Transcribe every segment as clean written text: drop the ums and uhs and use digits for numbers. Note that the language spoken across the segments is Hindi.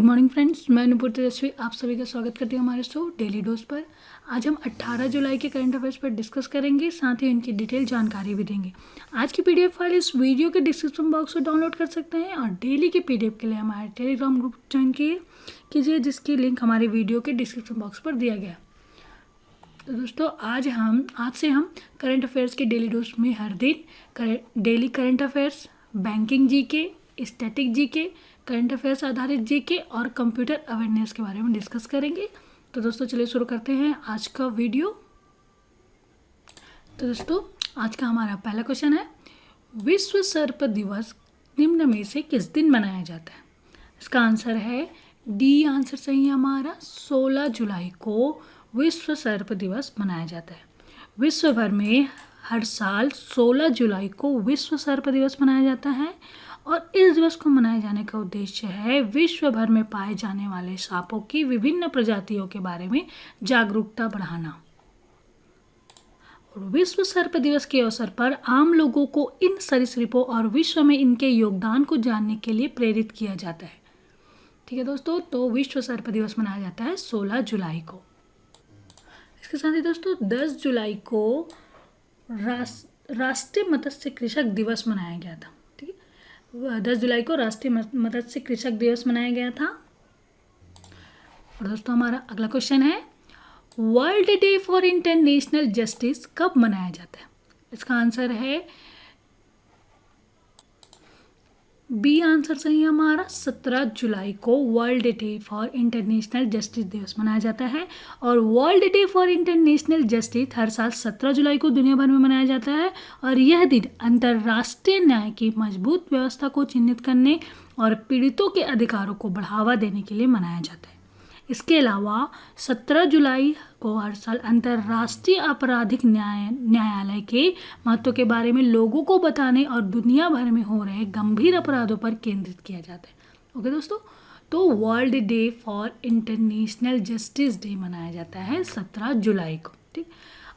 गुड मॉर्निंग फ्रेंड्स, मैं अनुभूति तेजस्वी आप सभी का स्वागत करती हूँ हमारे शो डेली डोज पर। आज हम 18 जुलाई के करंट अफेयर्स पर डिस्कस करेंगे, साथ ही इनकी डिटेल जानकारी भी देंगे। आज की पीडीएफ फाइल इस वीडियो के डिस्क्रिप्शन बॉक्स से डाउनलोड कर सकते हैं और डेली की पीडीएफ के लिए हमारे टेलीग्राम ग्रुप ज्वाइन कीजिए, जिसकी लिंक हमारे वीडियो के डिस्क्रिप्शन बॉक्स पर दिया गया है। तो दोस्तों आज से हम करंट अफेयर्स के डेली डोज में हर दिन daily current affairs, banking GK, static GK, current affairs आधारित जीके और कंप्यूटर अवेयरनेस के बारे में डिस्कस करेंगे। तो दोस्तों चलिए शुरू करते हैं आज का वीडियो। तो दोस्तों आज का हमारा पहला क्वेश्चन है, विश्व सर्प दिवस निम्न में से किस दिन मनाया जाता है? इसका आंसर है डी आंसर सही है हमारा। 16 जुलाई को विश्व सर्प दिवस मनाया जाता है। विश्व भर में हर साल 16 जुलाई को विश्व सर्प दिवस मनाया जाता है और इस दिवस को मनाए जाने का उद्देश्य है विश्व भर में पाए जाने वाले सांपों की विभिन्न प्रजातियों के बारे में जागरूकता बढ़ाना। और विश्व सर्प दिवस के अवसर पर आम लोगों को इन सरीसृपों और विश्व में इनके योगदान को जानने के लिए प्रेरित किया जाता है। ठीक है दोस्तों, तो विश्व सर्प दिवस मनाया जाता है 16 जुलाई को। इसके साथ ही दोस्तों 10 जुलाई को राष्ट्रीय मत्स्य कृषक दिवस मनाया गया था। 10 जुलाई को राष्ट्रीय मत्स्य कृषक दिवस मनाया गया था। और दोस्तों हमारा अगला क्वेश्चन है, world day for international justice कब मनाया जाता है? इसका आंसर है बी आंसर सही है हमारा। 17 जुलाई को world day for international justice दिवस मनाया जाता है। और world day for international justice हर साल 17 जुलाई को दुनिया भर में मनाया जाता है और यह दिन अंतर्राष्ट्रीय न्याय की मजबूत व्यवस्था को चिन्हित करने और पीड़ितों के अधिकारों को बढ़ावा देने के लिए मनाया जाता है। इसके अलावा 17 जुलाई को हर साल अंतर्राष्ट्रीय आपराधिक न्यायालय के महत्व के बारे में लोगों को बताने और दुनिया भर में हो रहे गंभीर अपराधों पर केंद्रित किया जाता है। ओके दोस्तों, तो world day for international justice day मनाया जाता है 17 जुलाई को। ठीक,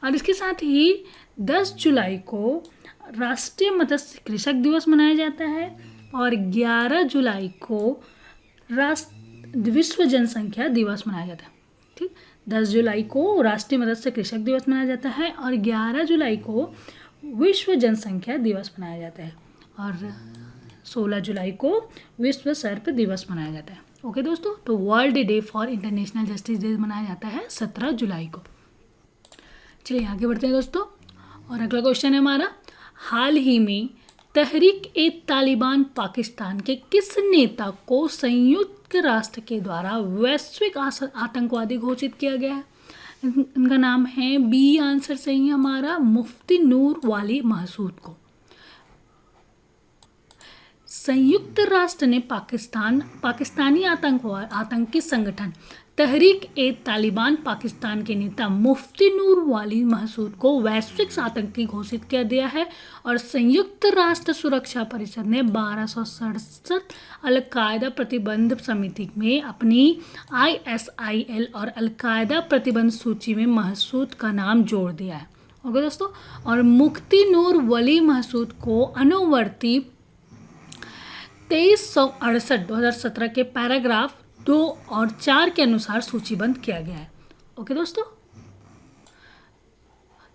और इसके साथ ही 10 जुलाई को राष्ट्रीय मत्स्य कृषक दिवस मनाया जाता है और 11 जुलाई को विश्व जनसंख्या दिवस मनाया जाता है। ठीक, 10 जुलाई को राष्ट्रीय मत्स्य कृषक दिवस मनाया जाता है और 11 जुलाई को विश्व जनसंख्या दिवस मनाया जाता है और 16 जुलाई को विश्व सर्प दिवस मनाया जाता है। ओके दोस्तों, तो world day for international justice day मनाया जाता है 17 जुलाई को। चलिए आगे बढ़ते हैं दोस्तों, और अगला क्वेश्चन है हमारा, हाल ही में तहरीक-ए-तालिबान पाकिस्तान के किस नेता को संयुक्त राष्ट्र के द्वारा वैश्विक आतंकवादी घोषित किया गया है? इनका नाम है बी आंसर सही है हमारा, मुफ्ती नूर वाली महसूद को। संयुक्त राष्ट्र ने पाकिस्तानी आतंकी संगठन तहरीक-ए-तालिबान पाकिस्तान के नेता मुफ्ती नूर वाली महसूद को वैश्विक आतंकी घोषित कर दिया है और संयुक्त राष्ट्र सुरक्षा परिषद ने 1267 अलकायदा प्रतिबंध समिति में अपनी ISIL और अलकायदा प्रतिबंध सूची में महसूद का नाम जोड़ दिया है। ओके दोस्तों, और मुफ्ती नूर वली महसूद को अनुवर्ती 2368 2017 के पैराग्राफ 2 और 4 के अनुसार सूचीबद्ध किया गया है। ओके दोस्तों,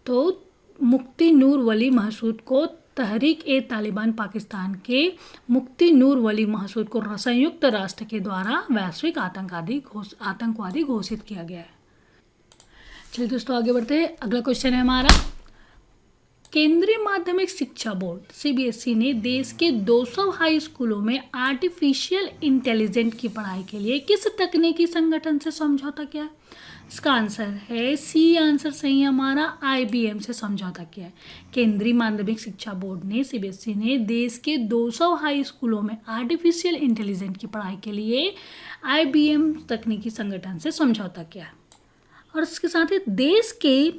तो मुफ्ती नूर वली महसूद को तहरीक-ए-तालिबान पाकिस्तान के मुफ्ती नूर वली महसूद को संयुक्त राष्ट्र के द्वारा वैश्विक आतंकवादी घोषित किया गया है। चलिए दोस्तों आगे बढ़ते हैं। अगला क्वेश्चन है हमारा, केंद्रीय माध्यमिक शिक्षा बोर्ड CBSE ने देश के 200 हाई स्कूलों में आर्टिफिशियल इंटेलिजेंस की पढ़ाई के लिए किस तकनीकी संगठन से समझौता किया है? इसका आंसर है सी आंसर सही है हमारा, IBM से समझौता किया है। केंद्रीय माध्यमिक शिक्षा बोर्ड ने CBSE ने देश के 200 हाई स्कूलों में आर्टिफिशियल इंटेलिजेंस की पढ़ाई के लिए IBM तकनीकी संगठन से समझौता किया है। और इसके साथ ही देश के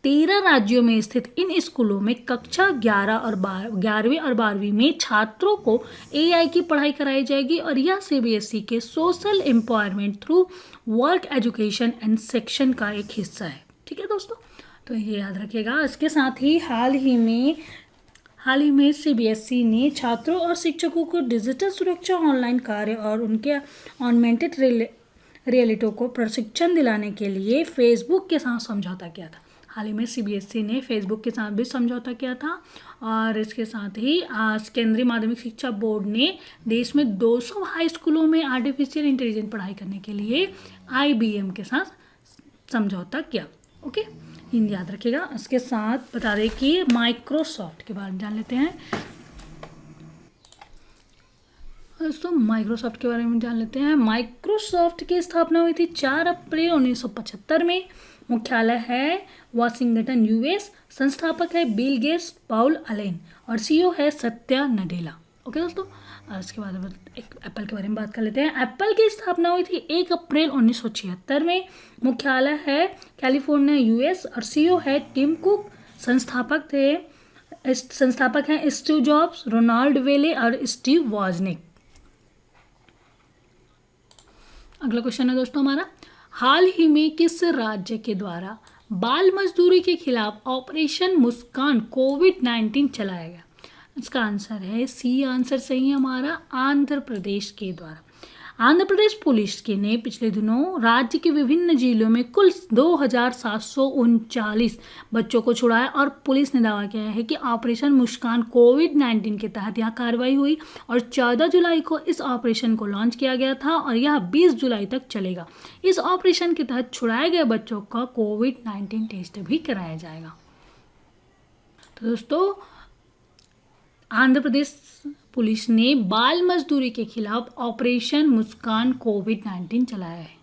13 राज्यों में स्थित इन स्कूलों में कक्षा 11वीं और 12वीं में छात्रों को AI की पढ़ाई कराई जाएगी और यह CBSE के social empowerment through work education and section का एक हिस्सा है। ठीक है दोस्तों, तो ये याद रखिएगा। इसके साथ ही हाल हाल ही में सीबीएसई ने छात्रों और शिक्षकों को डिजिटल सुरक्षा, ऑनलाइन कार्य और उनके ऑगमेंटेड रियलिटी को प्रशिक्षण दिलाने के लिए फेसबुक के साथ समझौता किया था। हाल ही में सीबीएसई ने फेसबुक के साथ भी समझौता किया था और इसके साथ ही आज केंद्रीय माध्यमिक शिक्षा बोर्ड ने देश में 200 हाई स्कूलों में आर्टिफिशियल इंटेलिजेंस पढ़ाई करने के लिए आईबीएम के साथ समझौता किया। ओके, हिंदी याद रखिएगा। इसके साथ बता दें कि माइक्रोसॉफ्ट के बारे में जान लेते हैं दोस्तों। माइक्रोसॉफ्ट के बारे में जान लेते हैं। माइक्रोसॉफ्ट की स्थापना हुई थी 4 अप्रैल 1975 में। मुख्यालय है वाशिंगटन यूएस। संस्थापक है बिल गेट्स, पाउल अलेन और सीईओ है सत्या नडेला। ओके दोस्तों, इसके बाद एक एप्पल के बारे में बात कर लेते हैं। एप्पल की स्थापना हुई थी 1 अप्रैल 1976 में। मुख्यालय है कैलिफोर्निया यूएस और सीईओ है टिम कुक। संस्थापक हैं स्टीव जॉब्स, रोनाल्ड वेले और स्टीव वॉजनिक। अगला क्वेश्चन है दोस्तों हमारा, हाल ही में किस राज्य के द्वारा बाल मजदूरी के खिलाफ ऑपरेशन मुस्कान कोविड-19 चलाया गया? इसका आंसर है सी, आंसर सही है हमारा, आंध्र प्रदेश के द्वारा। आंध्र प्रदेश पुलिस के ने पिछले दिनों राज्य के विभिन्न जिलों में कुल 2739 बच्चों को छुड़ाया और पुलिस ने दावा किया है कि ऑपरेशन मुस्कान कोविड-19 के तहत यह कार्रवाई हुई और 14 जुलाई को इस ऑपरेशन को लॉन्च किया गया था और यह 20 जुलाई तक चलेगा। इस ऑपरेशन के तहत छुड़ाए गए बच्चों का कोविड-19 टेस्ट भी कराया जाएगा। तो दोस्तों, आंध्र प्रदेश पुलिस ने बाल मजदूरी के खिलाफ ऑपरेशन मुस्कान कोविड-19 चलाया है।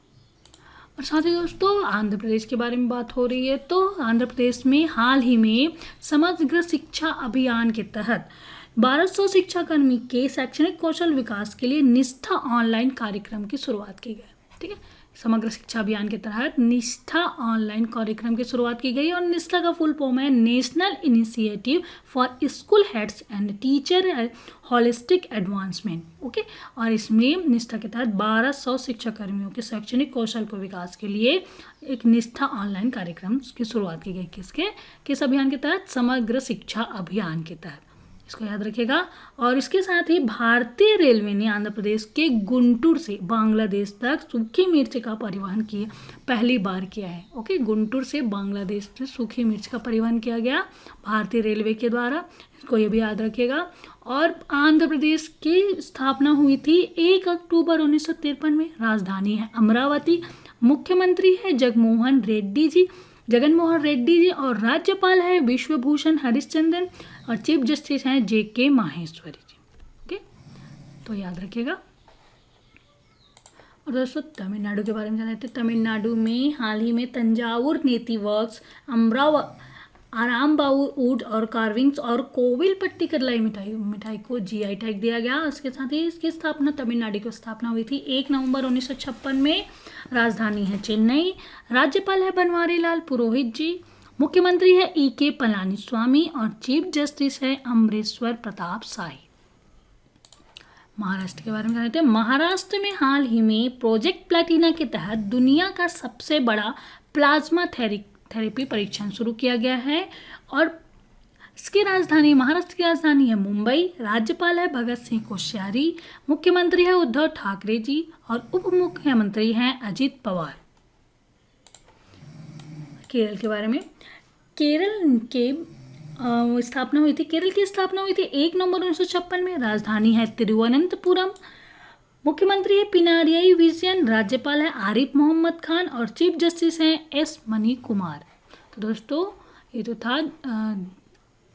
और साथ ही दोस्तों, आंध्र प्रदेश के बारे में बात हो रही है तो आंध्र प्रदेश में हाल ही में समग्र शिक्षा अभियान के तहत 1200 शिक्षाकर्मी के शैक्षणिक कौशल विकास के लिए निष्ठा ऑनलाइन कार्यक्रम की शुरुआत की गई। ठीक है, समग्र शिक्षा अभियान के तहत निष्ठा ऑनलाइन कार्यक्रम की शुरुआत की गई और निष्ठा का फुल फॉर्म है national initiative for school heads and teacher holistic advancement. Okay, और इसमें निष्ठा के तहत 1200 शिक्षाकर्मियों के शैक्षणिक कौशल को विकास के लिए एक निष्ठा ऑनलाइन कार्यक्रम की शुरुआत की गई। किस अभियान के तहत? समग्र शिक्षा अभियान के तहत। इसको याद रखिएगा। और इसके साथ ही भारतीय रेलवे ने आंध्र प्रदेश के गुंटूर से बांग्लादेश तक सूखी मिर्च का परिवहन पहली बार किया है। ओके, गुंटूर से बांग्लादेश से सूखी मिर्च का परिवहन किया गया भारतीय रेलवे के द्वारा। इसको ये भी याद रखिएगा। और आंध्र प्रदेश की स्थापना हुई थी 1 अक्टूबर 1953 में। राजधानी है अमरावती। मुख्यमंत्री है जगनमोहन रेड्डी जी और राज्यपाल है विश्वभूषण हरिश्चंद्रन और चीफ जस्टिस हैं जेके माहेश्वरी जी। ओके, तो याद रखिएगा। और दोस्तों, तमिलनाडु के बारे में जान लेते हैं। तमिलनाडु में हाल ही में तंजावुर नेती वर्क्स, आरामबाऊ वुड और कार्विंग्स और कोविलपट्टी करलाई मिठाई को जीआई टैग दिया गया। इसके साथ ही इसकी स्थापना तमिलनाडु की स्थापना हुई थी 1 नवंबर 1956 में। राजधानी है चेन्नई। राज्यपाल है बनवारी लाल पुरोहित जी। मुख्यमंत्री है E.K. पलानीस्वामी और चीफ जस्टिस है अमरेश्वर प्रताप शाही। महाराष्ट्र के बारे में जानते हैं। महाराष्ट्र में हाल ही में प्रोजेक्ट प्लैटिना के तहत दुनिया का सबसे बड़ा प्लाज्मा थेरेपी परीक्षण शुरू किया गया है और महाराष्ट्र की राजधानी है मुंबई। राज्यपाल है भगत सिंह कोश्यारी। मुख्यमंत्री है उद्धव ठाकरे जी और उप मुख्यमंत्री हैं अजित पवार। केरल के बारे में, केरल की स्थापना हुई थी 1 नवंबर 1956 में। राजधानी है तिरुवनंतपुरम। मुख्यमंत्री है पिनारियाई विजयन। राज्यपाल है आरिफ मोहम्मद खान और चीफ जस्टिस हैं एस मनी कुमार। तो दोस्तों, ये तो था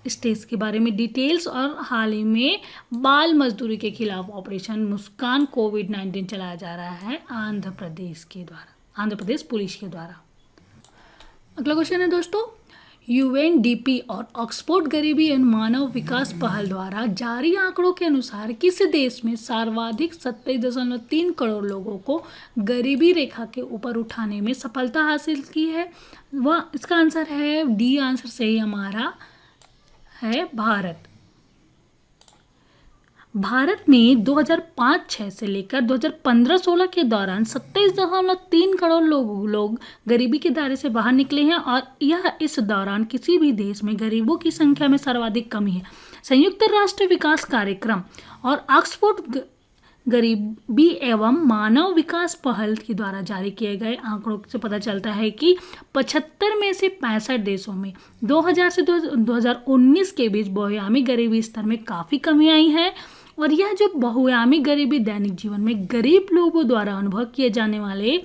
स्टेट्स के बारे में डिटेल्स। और हाल ही में बाल मजदूरी के खिलाफ ऑपरेशन मुस्कान कोविड-19 चलाया जा रहा है आंध्र प्रदेश पुलिस के द्वारा। अगला क्वेश्चन है दोस्तों, यूएनडीपी और ऑक्सफोर्ड गरीबी एवं मानव विकास पहल द्वारा जारी आंकड़ों के अनुसार किस देश में सर्वाधिक 27.3 करोड़ लोगों को गरीबी रेखा के ऊपर उठाने में सफलता हासिल की है? वह इसका आंसर है डी, आंसर सही हमारा है भारत। भारत में 2005-06 से लेकर 2015-16 के दौरान 27.3 करोड़ लोग गरीबी के दायरे से बाहर निकले हैं और यह इस दौरान किसी भी देश में गरीबों की संख्या में सर्वाधिक कमी है। संयुक्त राष्ट्र विकास कार्यक्रम और ऑक्सफोर्ड गरीबी एवं मानव विकास पहल के द्वारा जारी किए गए आंकड़ों से पता चलता है कि 75 में से 65 देशों में 2000 से 2019 के बीच बहुआयामी गरीबी स्तर में काफ़ी कमी आई है। और यह जो बहुआयामी गरीबी दैनिक जीवन में गरीब लोगों द्वारा अनुभव किए जाने वाले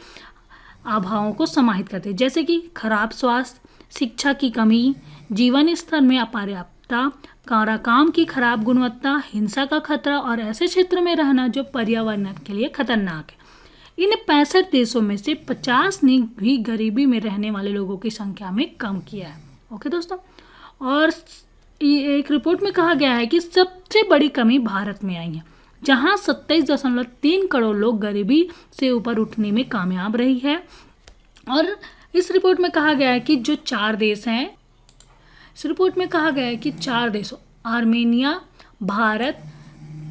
अभावों को समाहित करते हैं, जैसे कि खराब स्वास्थ्य, शिक्षा की कमी, जीवन स्तर में अपर्याप्तता, काम की खराब गुणवत्ता, हिंसा का खतरा और ऐसे क्षेत्रों में रहना जो पर्यावरण के लिए खतरनाक है। इन 65 देशों में से 50 ने भी गरीबी में रहने वाले लोगों की संख्या में कम किया है। ओके दोस्तों, और एक रिपोर्ट में कहा गया है कि सबसे बड़ी कमी भारत में आई है, जहां 27.3 करोड़ लोग गरीबी से ऊपर उठने में कामयाब रही है। और इस रिपोर्ट में कहा गया है कि जो 4 देश हैं, इस रिपोर्ट में कहा गया है कि 4 देशों आर्मेनिया, भारत,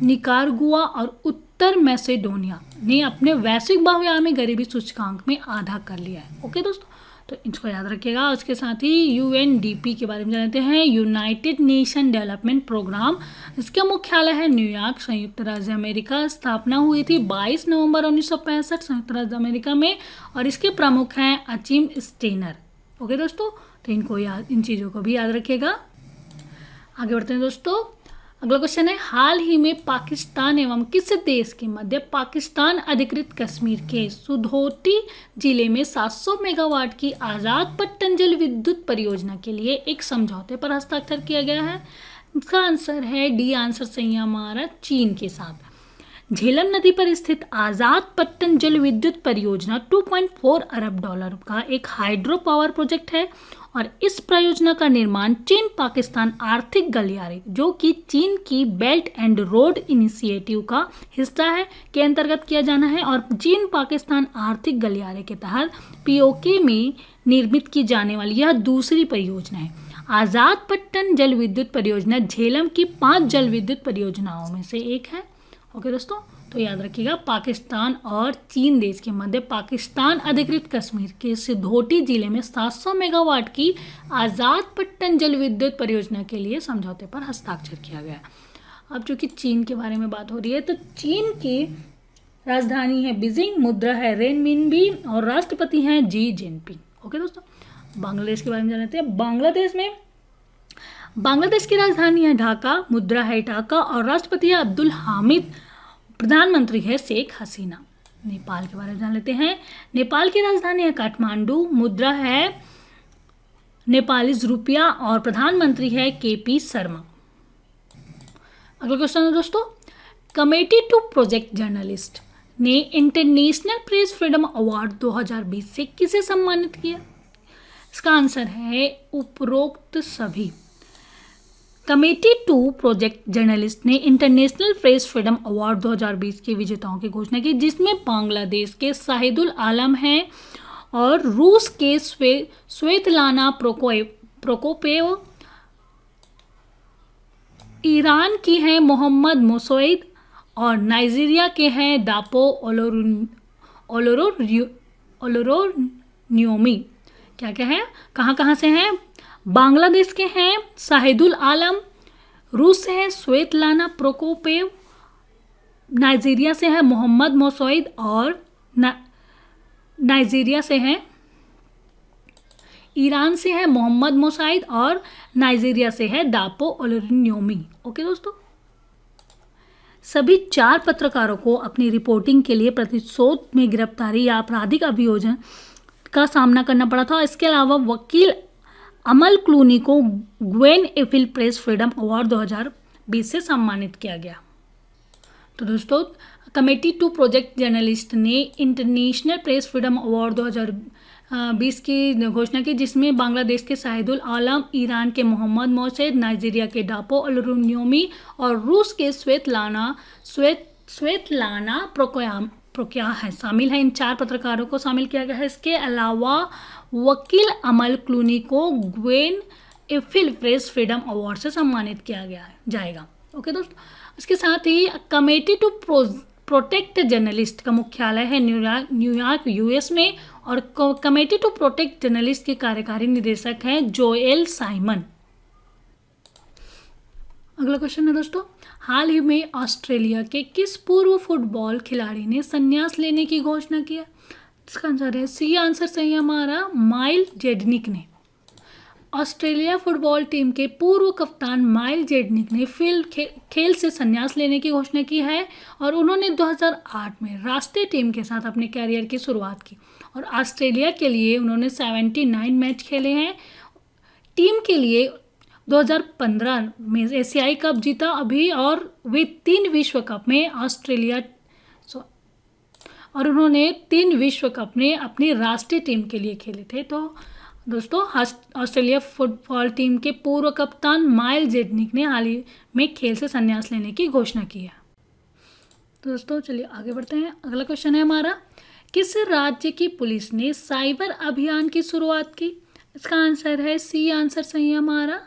निकारागुआ और उत्तर मैसेडोनिया ने अपने वैश्विक बहुआयामी गरीबी सूचकांक में आधा कर लिया है। ओके दोस्तों, तो इसको याद रखिएगा। उसके साथ ही UNDP के बारे में जानते हैं, यूनाइटेड नेशन डेवलपमेंट प्रोग्राम। इसका मुख्यालय है न्यूयॉर्क, संयुक्त राज्य अमेरिका। स्थापना हुई थी 22 नवंबर 1965 संयुक्त राज्य अमेरिका में और इसके प्रमुख हैं अचिम स्टेनर। ओके दोस्तों, तो इन चीज़ों को भी याद रखिएगा। आगे बढ़ते हैं दोस्तों। अगला क्वेश्चन है, हाल ही में पाकिस्तान एवं किस देश के मध्य पाकिस्तान अधिकृत कश्मीर के सुधोटी जिले में 700 मेगावाट की आज़ाद पट्टन जल विद्युत परियोजना के लिए एक समझौते पर हस्ताक्षर किया गया है? इसका आंसर है डी आंसर सही हमारा, चीन के साथ। झेलम नदी पर स्थित आज़ाद पट्टन जल विद्युत परियोजना 2.4 अरब डॉलर का एक हाइड्रो पावर प्रोजेक्ट है और इस परियोजना का निर्माण चीन पाकिस्तान आर्थिक गलियारे, जो कि चीन की बेल्ट एंड रोड इनिशिएटिव का हिस्सा है, के अंतर्गत किया जाना है। और चीन पाकिस्तान आर्थिक गलियारे के तहत POK में निर्मित की जाने वाली यह दूसरी परियोजना है। आज़ाद पट्टन जल विद्युत परियोजना झेलम की 5 जल विद्युत परियोजनाओं में से एक है। ओके दोस्तों, तो याद रखिएगा, पाकिस्तान और चीन देश के मध्य पाकिस्तान अधिकृत कश्मीर के सिधोटी जिले में 700 मेगावाट की आज़ाद पट्टन जल विद्युत परियोजना के लिए समझौते पर हस्ताक्षर किया गया। अब चूंकि चीन के बारे में बात हो रही है, तो चीन की राजधानी है बीजिंग, मुद्रा है रेनमिनबी और राष्ट्रपति हैं जी जिनपिंग। ओके दोस्तों, बांग्लादेश के बारे में जानते हैं। बांग्लादेश की राजधानी है ढाका, मुद्रा है टाका और राष्ट्रपति है अब्दुल हामिद, प्रधानमंत्री है शेख हसीना। नेपाल के बारे में जान लेते हैं। नेपाल की राजधानी है काठमांडू, मुद्रा है नेपाली रुपया और प्रधानमंत्री है KP शर्मा। अगला क्वेश्चन है दोस्तों, कमेटी टू प्रोजेक्ट जर्नलिस्ट ने इंटरनेशनल प्रेस फ्रीडम अवार्ड 2020 से किसे सम्मानित किया? इसका आंसर है उपरोक्त सभी। कमेटी टू प्रोजेक्ट जर्नलिस्ट ने इंटरनेशनल प्रेस फ्रीडम अवार्ड 2020 के विजेताओं की घोषणा की, जिसमें बांग्लादेश के शाहिदुल आलम हैं और रूस के स्वेतलाना प्रोकोपेव, ईरान की हैं मोहम्मद मोसैद और नाइजीरिया के हैं दापो ओलोरोनियोमी। क्या क्या है, कहाँ से हैं? बांग्लादेश के हैं शाहिदुल आलम, रूस से है स्वेतलाना प्रोकोपेव, नाइजीरिया से है मोहम्मद मोसैद और नाइजीरिया से है, ईरान से है मोहम्मद मोसैद और नाइजीरिया से है दापो ओलोरिन्योमी। ओके दोस्तों, सभी 4 पत्रकारों को अपनी रिपोर्टिंग के लिए प्रतिशोध में गिरफ्तारी या आपराधिक अभियोजन का सामना करना पड़ा था। इसके अलावा वकील अमल क्लूनी को Gwen Eiffel press freedom award 2020 से सम्मानित किया गया। तो दोस्तों, कमेटी टू प्रोजेक्ट जर्नलिस्ट ने इंटरनेशनल प्रेस फ्रीडम अवार्ड 2020 की घोषणा की, जिसमें बांग्लादेश के शाहिदुल आलम, ईरान के मोहम्मद मोसैद, नाइजीरिया के दापो ओलोरिन्योमी और रूस के स्वेतलाना प्रोक्या है शामिल है। इन 4 पत्रकारों को शामिल किया गया है। इसके अलावा वकील अमल क्लूनी को Gwen Eiffel press freedom award से सम्मानित किया जाएगा। ओके दोस्तों, इसके साथ ही कमेटी टू प्रोटेक्ट जर्नलिस्ट का मुख्यालय है न्यूयॉर्क यूएस में, और कमेटी टू प्रोटेक्ट जर्नलिस्ट के कार्यकारी निदेशक हैं जोएल साइमन। अगला क्वेश्चन है दोस्तों, हाल ही में ऑस्ट्रेलिया के किस पूर्व फुटबॉल खिलाड़ी ने संन्यास लेने की घोषणा किया? इसका आंसर है सी आंसर सही है हमारा, माइल जेडनिक ने। ऑस्ट्रेलिया फुटबॉल टीम के पूर्व कप्तान माइल जेडनिक ने खेल से संन्यास लेने की घोषणा की है, और उन्होंने 2008 में राष्ट्रीय टीम के साथ अपने कैरियर की शुरुआत की, और ऑस्ट्रेलिया के लिए उन्होंने 79 मैच खेले हैं। टीम के लिए 2015 में एशियाई कप जीता अभी, और वे 3 विश्व कप में और उन्होंने 3 विश्व कप में अपनी राष्ट्रीय टीम के लिए खेले थे। तो दोस्तों, ऑस्ट्रेलिया फुटबॉल टीम के पूर्व कप्तान माइल जेडनिक ने हाल ही में खेल से संन्यास लेने की घोषणा की है। तो दोस्तों चलिए आगे बढ़ते हैं। अगला क्वेश्चन है हमारा, किस राज्य की पुलिस ने साइबर अभियान की शुरुआत की? इसका आंसर है सी आंसर सही है हमारा,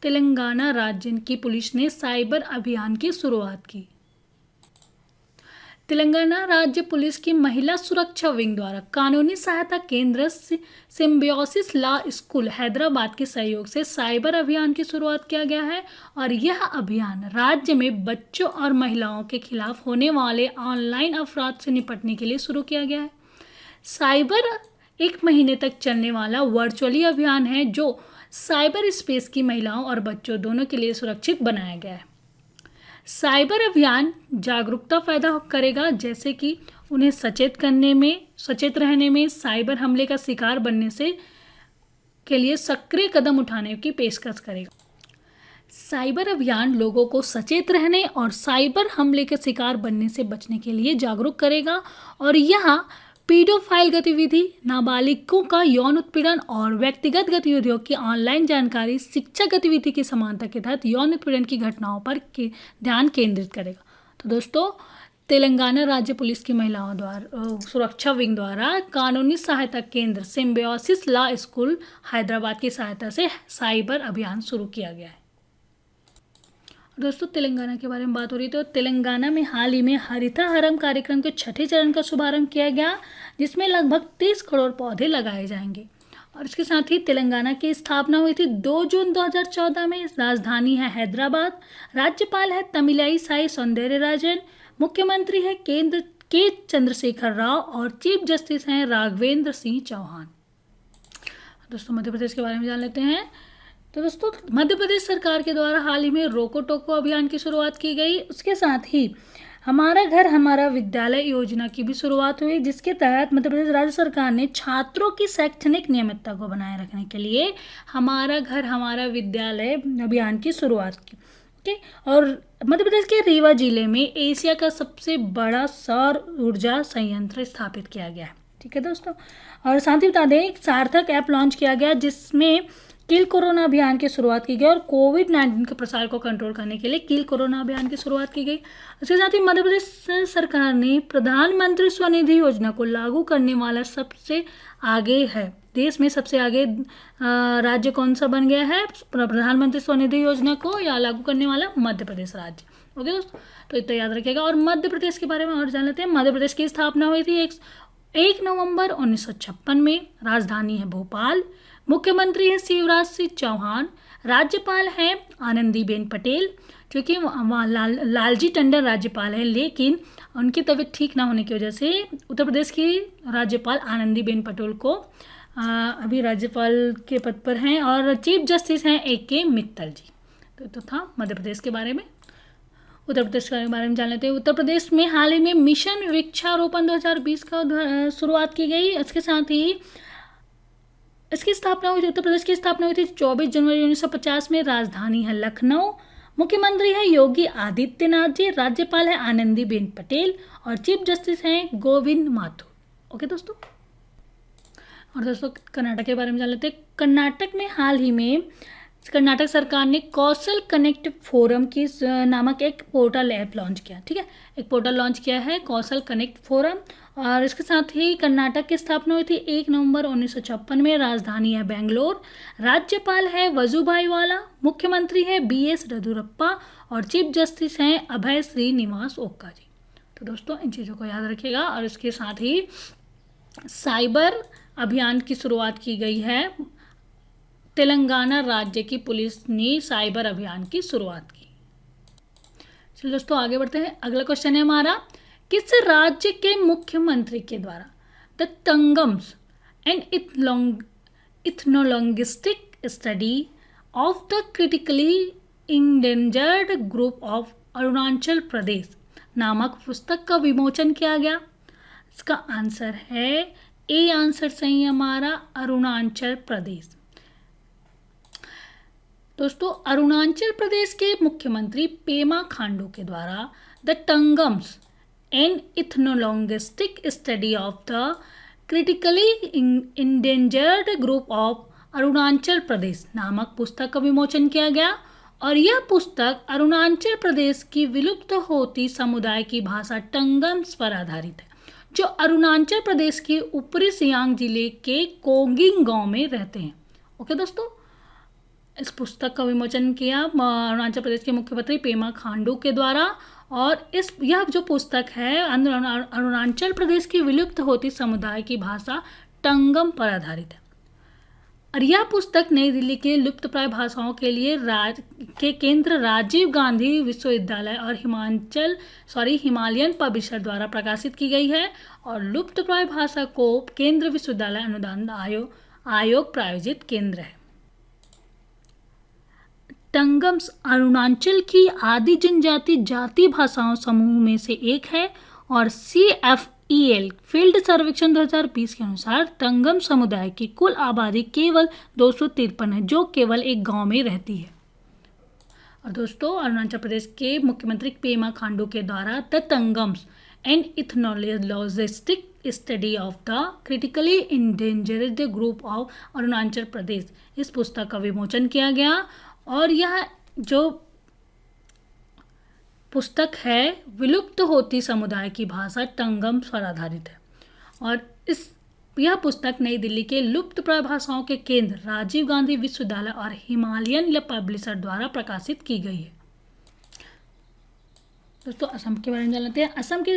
तेलंगाना राज्य की पुलिस ने साइबर अभियान की शुरुआत की। तेलंगाना राज्य पुलिस की महिला सुरक्षा विंग द्वारा कानूनी सहायता केंद्र सिम्बायोसिस लॉ स्कूल हैदराबाद के सहयोग से साइबर अभियान की शुरुआत किया गया है, और यह अभियान राज्य में बच्चों और महिलाओं के खिलाफ होने वाले ऑनलाइन अपराध से निपटने के लिए शुरू किया गया है। साइबर 1 महीने तक चलने वाला वर्चुअली अभियान है, जो साइबर स्पेस की महिलाओं और बच्चों दोनों के लिए सुरक्षित बनाया गया है। साइबर अभियान जागरूकता पैदा करेगा, जैसे कि उन्हें सचेत रहने में, साइबर हमले का शिकार बनने से के लिए सक्रिय कदम उठाने की पेशकश करेगा। साइबर अभियान लोगों को सचेत रहने और साइबर हमले के शिकार बनने से बचने के लिए जागरूक करेगा, और यहाँ पीडोफाइल गतिविधि, नाबालिगों का यौन उत्पीड़न और व्यक्तिगत गतिविधियों की ऑनलाइन जानकारी शिक्षा गतिविधि की समानता के तहत यौन उत्पीड़न की घटनाओं पर ध्यान केंद्रित करेगा। तो दोस्तों, तेलंगाना राज्य पुलिस की महिलाओं द्वारा सुरक्षा विंग द्वारा कानूनी सहायता केंद्र सिम्बायोसिस लॉ स्कूल हैदराबाद की सहायता से साइबर अभियान शुरू किया गया है। दोस्तों, तेलंगाना के बारे में बात हो रही, तो तेलंगाना में हाल ही में हरिता हरम कार्यक्रम के 6ठे चरण का शुभारंभ किया गया, जिसमें लगभग 30 करोड़ पौधे लगाए जाएंगे। और इसके साथ ही तेलंगाना की स्थापना हुई थी 2 जून 2014 में। राजधानी है हैदराबाद, राज्यपाल है तमिलाई साई सौंदर्यराजन, मुख्यमंत्री है केंद्र के चंद्रशेखर राव, और चीफ जस्टिस हैं राघवेंद्र सिंह चौहान। दोस्तों, मध्य प्रदेश के बारे में जान लेते हैं। तो दोस्तों, मध्य प्रदेश सरकार के द्वारा हाल ही में रोको टोको अभियान की शुरुआत की गई। उसके साथ ही हमारा घर हमारा विद्यालय योजना की भी शुरुआत हुई, जिसके तहत मध्य प्रदेश राज्य सरकार ने छात्रों की शैक्षणिक नियमितता को बनाए रखने के लिए हमारा घर हमारा विद्यालय अभियान की शुरुआत की। ओके, और मध्य प्रदेश के रीवा जिले में एशिया का सबसे बड़ा सौर ऊर्जा संयंत्र स्थापित किया गया है। ठीक है दोस्तों, और साथ ही बता दें, एक सार्थक ऐप लॉन्च किया गया, जिसमें किल कोरोना अभियान की शुरुआत की गई, और कोविड-19 के प्रसार को कंट्रोल करने के लिए किल कोरोना अभियान की शुरुआत की गई। इसके साथ ही मध्य प्रदेश सरकार ने प्रधानमंत्री स्वनिधि योजना को लागू करने वाला सबसे आगे है, देश में सबसे आगे राज्य कौन सा बन गया है प्रधानमंत्री स्वनिधि योजना को या लागू करने वाला? मध्य प्रदेश राज्य। ओके दोस्तों, तो इतना याद रखिएगा। और मध्य प्रदेश के बारे में और जान लेते हैं। मध्य प्रदेश की स्थापना हुई थी 1 नवंबर 1956 में। राजधानी है भोपाल, मुख्यमंत्री है शिवराज सिंह चौहान, राज्यपाल हैं आनंदीबेन पटेल, क्योंकि वहाँ लालजी टंडन राज्यपाल हैं, लेकिन उनकी तबीयत ठीक ना होने की वजह से उत्तर प्रदेश की राज्यपाल आनंदीबेन पटेल को अभी राज्यपाल के पद पर हैं, और चीफ जस्टिस हैं AK मित्तल जी। तो था मध्य प्रदेश के बारे में। उत्तर प्रदेश के बारे में जान लेते हैं। उत्तर प्रदेश में हाल ही में मिशन वृक्षारोपण 2020 का शुरुआत की गई। इसके साथ ही इसकी स्थापना हुई थी, उत्तर प्रदेश की स्थापना हुई थी 24 जनवरी 1950 में। राजधानी है लखनऊ, मुख्यमंत्री है योगी आदित्यनाथ जी, राज्यपाल है आनंदीबेन पटेल, और चीफ जस्टिस हैं गोविंद माथुर। ओके दोस्तों, और दोस्तों कर्नाटक के बारे में जान लेते हैं। कर्नाटक में हाल ही में कर्नाटक सरकार ने कौशल कनेक्ट फोरम की नामक एक पोर्टल ऐप लॉन्च किया। ठीक है, एक पोर्टल लॉन्च किया है कौशल कनेक्ट फोरम। और इसके साथ ही कर्नाटक की स्थापना हुई थी 1 नवंबर 1956 में। राजधानी है बेंगलोर। राज्यपाल है वजुभाई वाला। मुख्यमंत्री है BS येदियुरप्पा और चीफ जस्टिस हैं अभय श्रीनिवास ओक्का जी। तो दोस्तों इन चीज़ों को याद रखिएगा। और इसके साथ ही साइबर अभियान की शुरुआत की गई है। तेलंगाना राज्य की पुलिस ने साइबर अभियान की शुरुआत की। चलिए दोस्तों आगे बढ़ते हैं। अगला क्वेश्चन है हमारा, किस राज्य के मुख्यमंत्री के द्वारा the Tangams and ethnolinguistic study of the critically endangered group of Arunachal Pradesh नामक पुस्तक का विमोचन किया गया? इसका आंसर है ए आंसर सही है हमारा, अरुणाचल प्रदेश। दोस्तों अरुणाचल प्रदेश के मुख्यमंत्री पेमा खांडू के द्वारा the Tangams and ethnolinguistic study of the critically endangered group of Arunachal Pradesh नामक पुस्तक का विमोचन किया गया। और यह पुस्तक अरुणाचल प्रदेश की विलुप्त होती समुदाय की भाषा टंगम्स पर आधारित है, जो अरुणाचल प्रदेश के ऊपरी सियांग जिले के कोगिंग गांव में रहते हैं। ओके दोस्तों, इस पुस्तक का विमोचन किया अरुणाचल प्रदेश के मुख्यमंत्री पेमा खांडू के द्वारा। और यह जो पुस्तक है अरुणाचल प्रदेश की विलुप्त होती समुदाय की भाषा टंगम पर आधारित है। और यह पुस्तक नई दिल्ली के लुप्तप्राय भाषाओं के लिए केंद्र राजीव गांधी विश्वविद्यालय और हिमालयन पब्लिशर द्वारा प्रकाशित की गई है। और लुप्तप्राय भाषा को केंद्र विश्वविद्यालय अनुदान आयोग प्रायोजित केंद्र है। टंगम्स अरुणाचल की आदि जनजाति जाति भाषाओं समूह में से एक है। और CFEL फील्ड सर्वेक्षण 2020 के अनुसार टंगम समुदाय की कुल आबादी केवल 253 है, जो केवल एक गांव में रहती है। और दोस्तों अरुणाचल प्रदेश के मुख्यमंत्री पेमा खांडू के द्वारा the Tangams and ethnolinguistic study of the critically endangered group of Arunachal Pradesh इस पुस्तक का विमोचन किया गया। और यह जो पुस्तक है विलुप्त होती समुदाय की भाषा टंगम पर आधारित है। और यह पुस्तक नई दिल्ली के लुप्तप्राय भाषाओं के केंद्र राजीव गांधी विश्वविद्यालय और हिमालयन पब्लिशर द्वारा प्रकाशित की गई है। दोस्तों असम के बारे में जान लेते हैं। असम के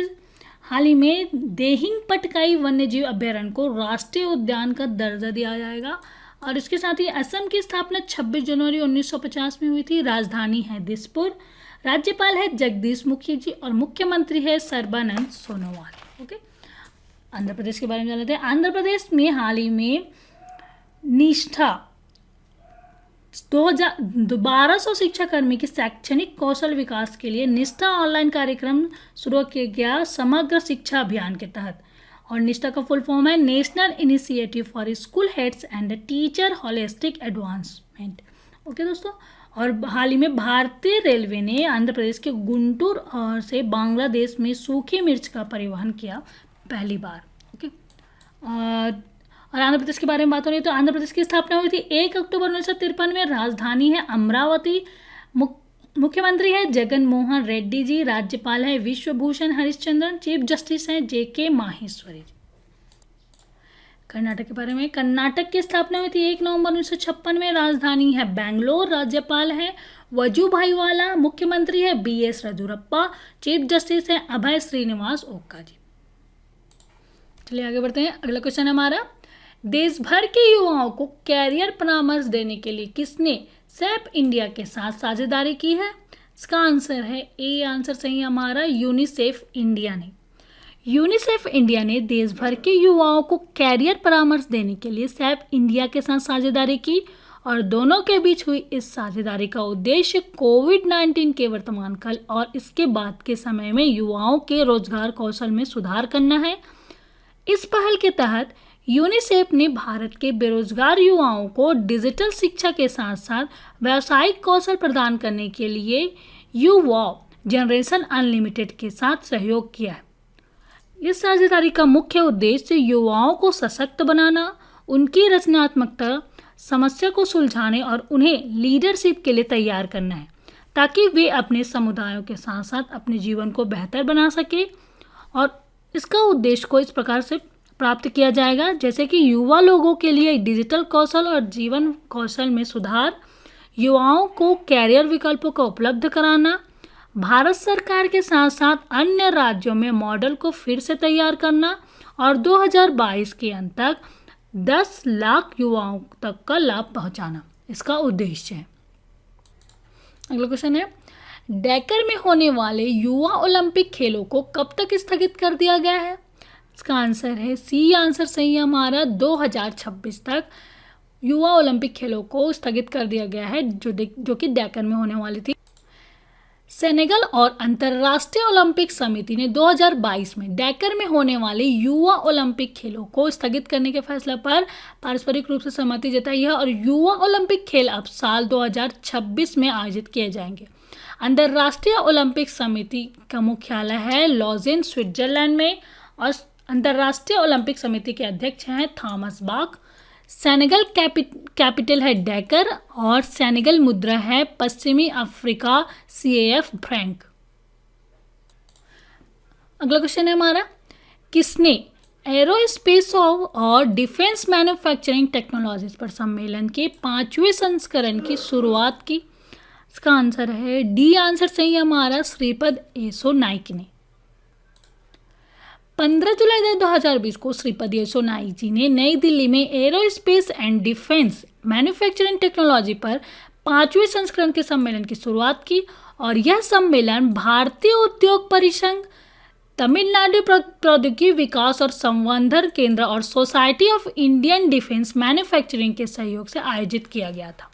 हाल ही में देहिंग पटकाई वन्यजीव अभ्यारण्य को राष्ट्रीय उद्यान का दर्जा दिया जाएगा। और इसके साथ ही असम की स्थापना 26 जनवरी 1950 में हुई थी। राजधानी है दिसपुर। राज्यपाल है जगदीश मुखी जी और मुख्यमंत्री है सर्बानंद सोनोवाल। ओके, आंध्र प्रदेश के बारे में जान लेते हैं। आंध्र प्रदेश में हाल ही में निष्ठा 1200 शिक्षाकर्मी के शैक्षणिक कौशल विकास के लिए निष्ठा ऑनलाइन कार्यक्रम शुरू किया गया समग्र शिक्षा अभियान के तहत। और निष्ठा का फुल फॉर्म है national initiative for school heads and teacher holistic advancement. Okay दोस्तों, और हाल ही में भारतीय रेलवे ने आंध्र प्रदेश के गुंटूर से बांग्लादेश में सूखी मिर्च का परिवहन किया पहली बार। ओके, और आंध्र प्रदेश के बारे में बात हो रही है तो आंध्र प्रदेश की स्थापना हुई थी 1 अक्टूबर 1953 में। राजधानी है अमरावती। मुख्यमंत्री है जगन मोहन रेड्डी जी। राज्यपाल है विश्वभूषण हरिश्चंद्रन। चीफ जस्टिस है JK माहेश्वरी जी। कर्नाटक के बारे में, कर्नाटक की स्थापना हुई थी 1 नवंबर 1956 में। राजधानी है बेंगलोर। राज्यपाल है वजुभाई वाला। मुख्यमंत्री है BS येदियुरप्पा। चीफ जस्टिस है अभय श्रीनिवास ओक्का जी। चलिए आगे बढ़ते हैं। अगला क्वेश्चन है हमारा, देश भर के युवाओं को कैरियर परामर्श देने के लिए किसने सैप इंडिया के साथ साझेदारी की है? इसका आंसर है ए आंसर सही है हमारा, यूनिसेफ इंडिया ने। यूनिसेफ इंडिया ने देश भर के युवाओं को कैरियर परामर्श देने के लिए सैप इंडिया के साथ साझेदारी की। और दोनों के बीच हुई इस साझेदारी का उद्देश्य कोविड-19 के वर्तमान काल और इसके बाद के समय में युवाओं के रोजगार कौशल में सुधार करना है। इस पहल के तहत यूनिसेफ ने भारत के बेरोजगार युवाओं को डिजिटल शिक्षा के साथ साथ व्यावसायिक कौशल प्रदान करने के लिए युवाओ जनरेशन अनलिमिटेड के साथ सहयोग किया है। इस साझेदारी का मुख्य उद्देश्य युवाओं को सशक्त बनाना, उनकी रचनात्मकता समस्या को सुलझाने और उन्हें लीडरशिप के लिए तैयार करना है, ताकि वे अपने समुदायों के साथ साथ अपने जीवन को बेहतर बना सके। और इसका उद्देश्य को इस प्रकार से प्राप्त किया जाएगा, जैसे कि युवा लोगों के लिए डिजिटल कौशल और जीवन कौशल में सुधार, युवाओं को कैरियर विकल्पों का उपलब्ध कराना, भारत सरकार के साथ साथ अन्य राज्यों में मॉडल को फिर से तैयार करना और 2022 के अंत तक 10 लाख युवाओं तक का लाभ पहुंचाना इसका उद्देश्य है। अगला क्वेश्चन है, डैकर में होने वाले युवा ओलंपिक खेलों को कब तक स्थगित कर दिया गया है? इसका आंसर है सी आंसर सही है हमारा, 2026 तक युवा ओलंपिक खेलों को स्थगित कर दिया गया है, जो कि डैकर में होने वाली थी। सेनेगल और अंतर्राष्ट्रीय ओलंपिक समिति ने 2022 में डैकर में होने वाले युवा ओलंपिक खेलों को स्थगित करने के फैसले पर पारस्परिक रूप से सहमति जताई है और युवा ओलंपिक खेल अब साल 2026 में आयोजित किए जाएंगे। अंतर्राष्ट्रीय ओलंपिक समिति का मुख्यालय है लॉजेन, स्विट्जरलैंड में और अंतर्राष्ट्रीय ओलंपिक समिति के अध्यक्ष हैं थॉमस बाक। सेनेगल कैपिटल है डैकर और सेनेगल मुद्रा है पश्चिमी अफ्रीका CAF फ्रैंक। अगला क्वेश्चन है हमारा, किसने एरोस्पेस और डिफेंस मैन्युफैक्चरिंग टेक्नोलॉजीज पर सम्मेलन के 5वें संस्करण की शुरुआत की? इसका आंसर है डी आंसर सही है हमारा, श्रीपद येसो नाइक ने। 15 जुलाई 2020 को श्रीपद येसो नाइक जी ने नई दिल्ली में aerospace and defence manufacturing technology पर 5वें संस्करण के सम्मेलन की शुरुआत की और यह सम्मेलन भारतीय उद्योग परिसंघ, तमिलनाडु प्रौद्योगिकी विकास और संवर्धन केंद्र और society of Indian defence manufacturing के सहयोग से आयोजित किया गया था।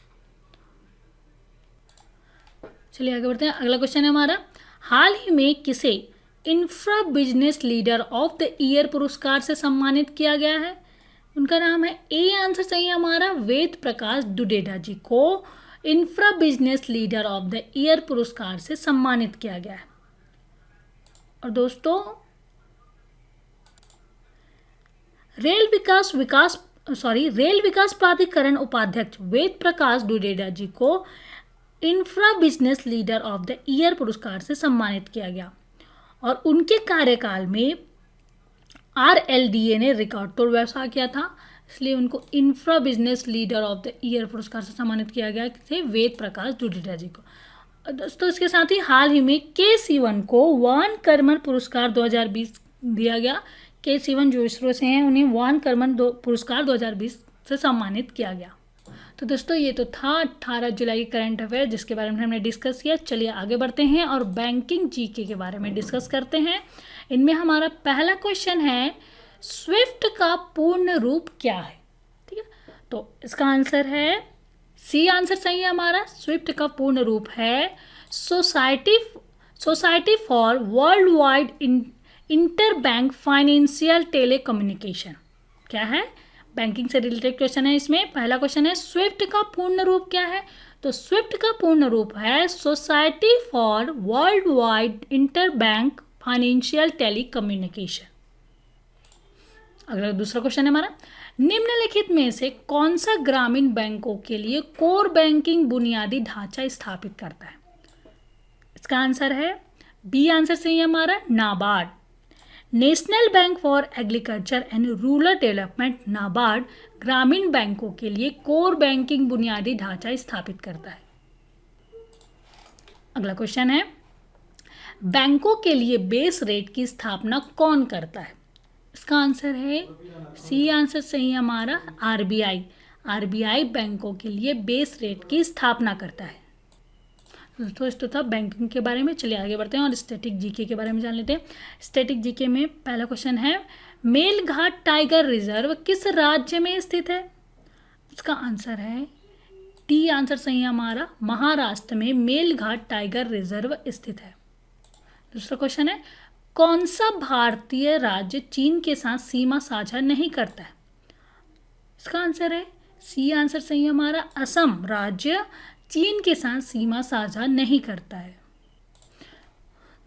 चलिए आगे बढ़ते हैं। अगला क्वेश्चन है हमारा, हाल ही में किसे infra business leader of the year पुरस्कार से सम्मानित किया गया है? उनका नाम है, ए आंसर सही है हमारा, वेद प्रकाश दुडेडा जी को infra business leader of the year पुरस्कार से सम्मानित किया गया है। और दोस्तों, रेल विकास प्राधिकरण उपाध्यक्ष वेद प्रकाश दुडेडा जी को infra business leader of the year पुरस्कार से सम्मानित किया गया और उनके कार्यकाल में RLDA ने रिकॉर्ड तोड़ व्यवसाय किया था, इसलिए उनको infra business leader of the year पुरस्कार से सम्मानित किया गया थे वेद प्रकाश दुडेडा जी को। दोस्तों, इसके साथ ही हाल ही में के सिवन को वान कर्मन पुरस्कार 2020 दिया गया। के सिवन जो इसरो से हैं, उन्हें वान कर्मन पुरस्कार 2020 से सम्मानित किया गया। तो दोस्तों, ये तो था 18 जुलाई करंट अफेयर जिसके बारे में हमने डिस्कस किया। चलिए आगे बढ़ते हैं और बैंकिंग जीके के बारे में डिस्कस करते हैं। इनमें हमारा पहला क्वेश्चन है, स्विफ्ट का पूर्ण रूप क्या है? ठीक है, तो इसका आंसर है सी आंसर सही है हमारा, स्विफ्ट का पूर्ण रूप है society for world wide inter bank financial telecommunication. क्या है? बैंकिंग से रिलेटेड क्वेश्चन है। इसमें पहला क्वेश्चन है, स्विफ्ट का पूर्ण रूप क्या है? तो स्विफ्ट का पूर्ण रूप है society for world wide inter bank financial telecommunication. अगला दूसरा क्वेश्चन है हमारा, निम्नलिखित में से कौन सा ग्रामीण बैंकों के लिए कोर बैंकिंग बुनियादी ढांचा स्थापित करता है? इसका आंसर है बी आंसर सही है हमारा, NABARD. National bank for agriculture and rural development NABARD ग्रामीण बैंकों के लिए कोर बैंकिंग बुनियादी ढांचा स्थापित करता है। अगला क्वेश्चन है, बैंकों के लिए बेस रेट की स्थापना कौन करता है? इसका आंसर है सी आंसर सही है हमारा, आरबीआई बैंकों के लिए बेस रेट की स्थापना करता है। दोस्तों, इस तो था बैंकिंग के बारे में। चलिए आगे बढ़ते हैं और स्टैटिक जीके के बारे में जान लेते हैं। स्टैटिक जीके में पहला क्वेश्चन है, मेलघाट टाइगर रिजर्व किस राज्य में स्थित है? इसका आंसर है डी आंसर सही है हमारा, महाराष्ट्र में मेलघाट टाइगर रिजर्व स्थित है। दूसरा क्वेश्चन है, कौन सा भारतीय राज्य चीन के साथ सीमा साझा नहीं करता है? इसका आंसर है सी आंसर सही है हमारा, असम राज्य चीन के साथ सीमा साझा नहीं करता है।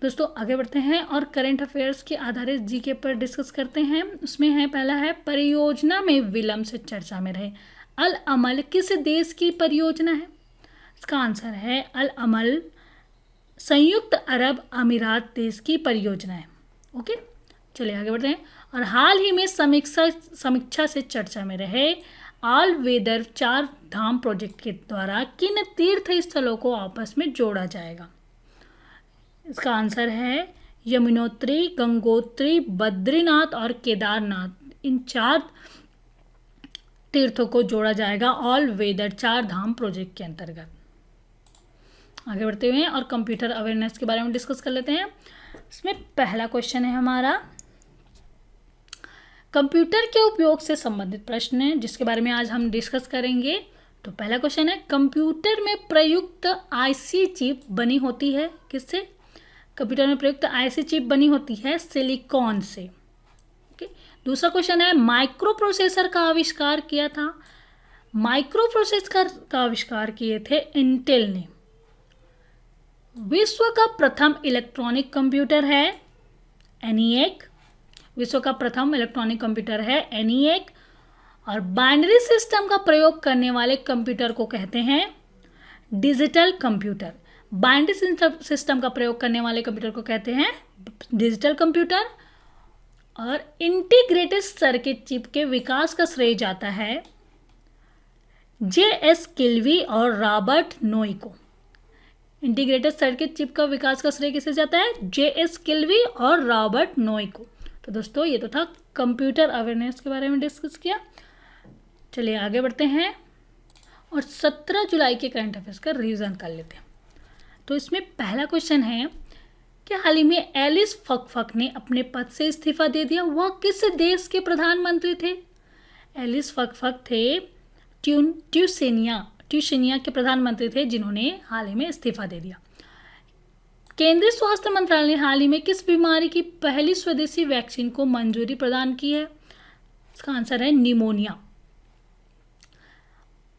दोस्तों, आगे बढ़ते हैं और करंट अफेयर्स के आधारित जीके पर डिस्कस करते हैं। उसमें है, पहला है, परियोजना में विलंब से चर्चा में रहे अल अमल किस देश की परियोजना है? इसका आंसर है अल अमल संयुक्त अरब अमीरात देश की परियोजना है। ओके, चलिए आगे बढ़ते हैं। और हाल ही में समीक्षा से चर्चा में रहे ऑल वेदर 4 धाम प्रोजेक्ट के द्वारा किन तीर्थ स्थलों को आपस में जोड़ा जाएगा? इसका आंसर है यमुनोत्री, गंगोत्री, बद्रीनाथ और केदारनाथ। इन 4 तीर्थों को जोड़ा जाएगा ऑल वेदर 4 धाम प्रोजेक्ट के अंतर्गत। आगे बढ़ते हुए और कंप्यूटर अवेयरनेस के बारे में डिस्कस कर लेते हैं। इसमें पहला क्वेश्चन है हमारा कंप्यूटर के उपयोग से संबंधित प्रश्न है, जिसके बारे में आज हम डिस्कस करेंगे। तो पहला क्वेश्चन है कंप्यूटर में प्रयुक्त आईसी चिप बनी होती है किससे? कंप्यूटर में प्रयुक्त आईसी चिप बनी होती है सिलिकॉन से। ओके, दूसरा क्वेश्चन है माइक्रो प्रोसेसर का आविष्कार किया था? माइक्रो प्रोसेसर का आविष्कार किए थे इंटेल ने। विश्व का प्रथम इलेक्ट्रॉनिक कंप्यूटर है ENIAC। विश्व का प्रथम इलेक्ट्रॉनिक कंप्यूटर है ENIAC। और बाइनरी सिस्टम का प्रयोग करने वाले कंप्यूटर को कहते हैं डिजिटल कंप्यूटर। बाइनरी सिस्टम का प्रयोग करने वाले कंप्यूटर को कहते हैं डिजिटल कंप्यूटर। और इंटीग्रेटेड सर्किट चिप के विकास का श्रेय जाता है JS किल्वी और रॉबर्ट नोई को। इंटीग्रेटेड सर्किट चिप का विकास का श्रेय किसे जाता है? JS किल्वी और रॉबर्ट नोई को। तो दोस्तों ये तो था कंप्यूटर अवेयरनेस के बारे में डिस्कस किया। चलिए आगे बढ़ते हैं और 17 जुलाई के करंट अफेयर्स का रिवीजन कर लेते हैं। तो इसमें पहला क्वेश्चन है कि हाल ही में एलिस फकफक ने अपने पद से इस्तीफा दे दिया। वह किस देश के प्रधानमंत्री थे? एलिस फकफक थे ट्यूनिशिया के प्रधानमंत्री थे, जिन्होंने हाल ही में इस्तीफा दे दिया। केंद्रीय स्वास्थ्य मंत्रालय ने हाल ही में किस बीमारी की पहली स्वदेशी वैक्सीन को मंजूरी प्रदान की है? इसका आंसर है निमोनिया।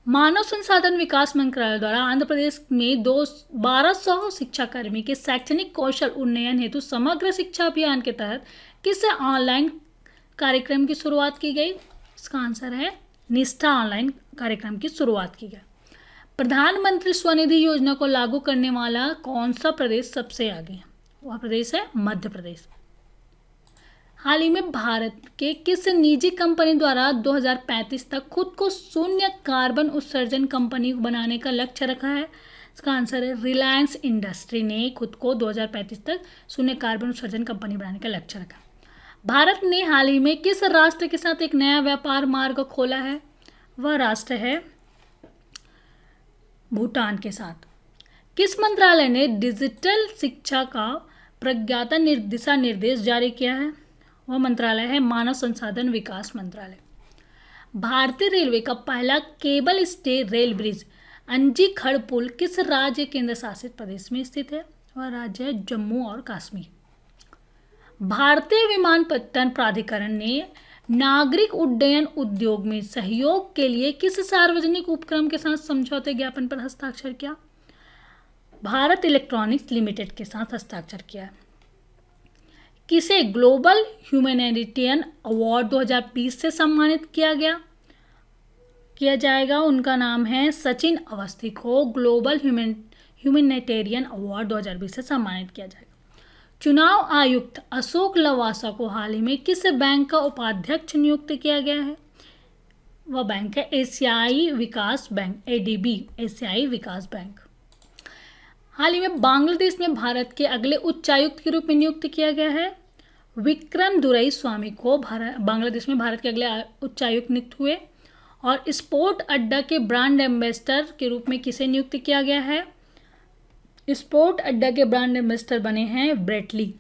मानव संसाधन विकास मंत्रालय द्वारा आंध्र प्रदेश में 1200 शिक्षाकर्मी के शैक्षणिक कौशल उन्नयन हेतु समग्र शिक्षा अभियान के तहत किस ऑनलाइन कार्यक्रम की शुरुआत की गई? इसका आंसर है निष्ठा ऑनलाइन कार्यक्रम की शुरुआत की गई। प्रधानमंत्री स्वनिधि योजना को लागू करने वाला कौन सा प्रदेश सबसे आगे है? वह प्रदेश है मध्य प्रदेश। हाल ही में भारत के किस निजी कंपनी द्वारा 2035 तक खुद को शून्य कार्बन उत्सर्जन कंपनी बनाने का लक्ष्य रखा है? इसका आंसर है रिलायंस इंडस्ट्री ने खुद को 2035 तक शून्य कार्बन उत्सर्जन कंपनी बनाने का लक्ष्य रखा। भारत ने हाल ही में किस राष्ट्र के साथ एक नया व्यापार मार्ग खोला है? वह राष्ट्र है भूटान के साथ। किस मंत्रालय ने डिजिटल शिक्षा का प्रज्ञाता दिशा निर्देश जारी किया है? वह मंत्रालय है मानव संसाधन विकास मंत्रालय। भारतीय रेलवे का पहला केबल स्टे रेल ब्रिज अंजी खड़ पुल किस राज्य केंद्र शासित प्रदेश में स्थित है? वह राज्य है जम्मू और कश्मीर। भारतीय विमानपत्तन प्राधिकरण ने नागरिक उड्डयन उद्योग में सहयोग के लिए किस सार्वजनिक उपक्रम के साथ समझौते ज्ञापन पर हस्ताक्षर किया? भारत इलेक्ट्रॉनिक्स लिमिटेड के साथ हस्ताक्षर किया है। किसे ग्लोबल ह्यूमैनिटेरियन अवार्ड 2020 से सम्मानित किया जाएगा? उनका नाम है सचिन अवस्थी को ग्लोबल ह्यूमैनिटेरियन अवार्ड 2020 से सम्मानित किया जाएगा। चुनाव आयुक्त अशोक लवासा को हाल ही में किस बैंक का उपाध्यक्ष नियुक्त किया गया है? वह बैंक है एशियाई विकास बैंक ADB, एशियाई विकास बैंक। हाल ही में बांग्लादेश में भारत के अगले उच्चायुक्त के रूप में नियुक्त किया गया है विक्रम दुरई स्वामी को। बांग्लादेश में भारत के अगले उच्चायुक्त नियुक्त हुए। और स्पोर्ट अड्डा के ब्रांड एम्बेसडर के रूप में किसे नियुक्त किया गया है? स्पोर्ट अड्डा के ब्रांड एम्बेसडर बने हैं ब्रेटली।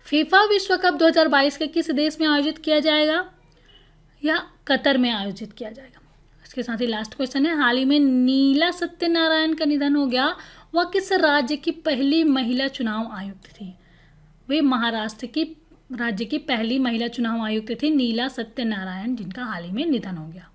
फीफा विश्व कप 2022 के किस देश में आयोजित किया जाएगा? या कतर में आयोजित किया जाएगा। इसके साथ ही लास्ट क्वेश्चन है हाल ही में नीला सत्यनारायण का निधन हो गया। वह किस राज्य की पहली महिला चुनाव आयुक्त थी? वे महाराष्ट्र की राज्य की पहली महिला चुनाव आयुक्त थी नीला सत्यनारायण, जिनका हाल ही में निधन हो गया।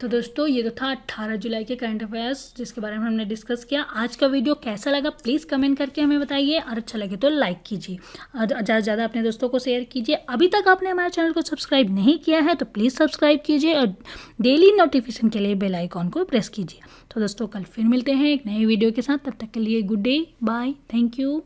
तो दोस्तों ये तो था 18 जुलाई के करंट अफेयर्स जिसके बारे में हमने डिस्कस किया। आज का वीडियो कैसा लगा प्लीज़ कमेंट करके हमें बताइए, और अच्छा लगे तो लाइक कीजिए और ज़्यादा से ज़्यादा अपने दोस्तों को शेयर कीजिए। अभी तक आपने हमारे चैनल को सब्सक्राइब नहीं किया है तो प्लीज़ सब्सक्राइब कीजिए और डेली नोटिफिकेशन के लिए बेल आइकॉन को प्रेस कीजिए। तो दोस्तों कल फिर मिलते हैं एक नए वीडियो के साथ, तब तक के लिए good day, bye, thank you.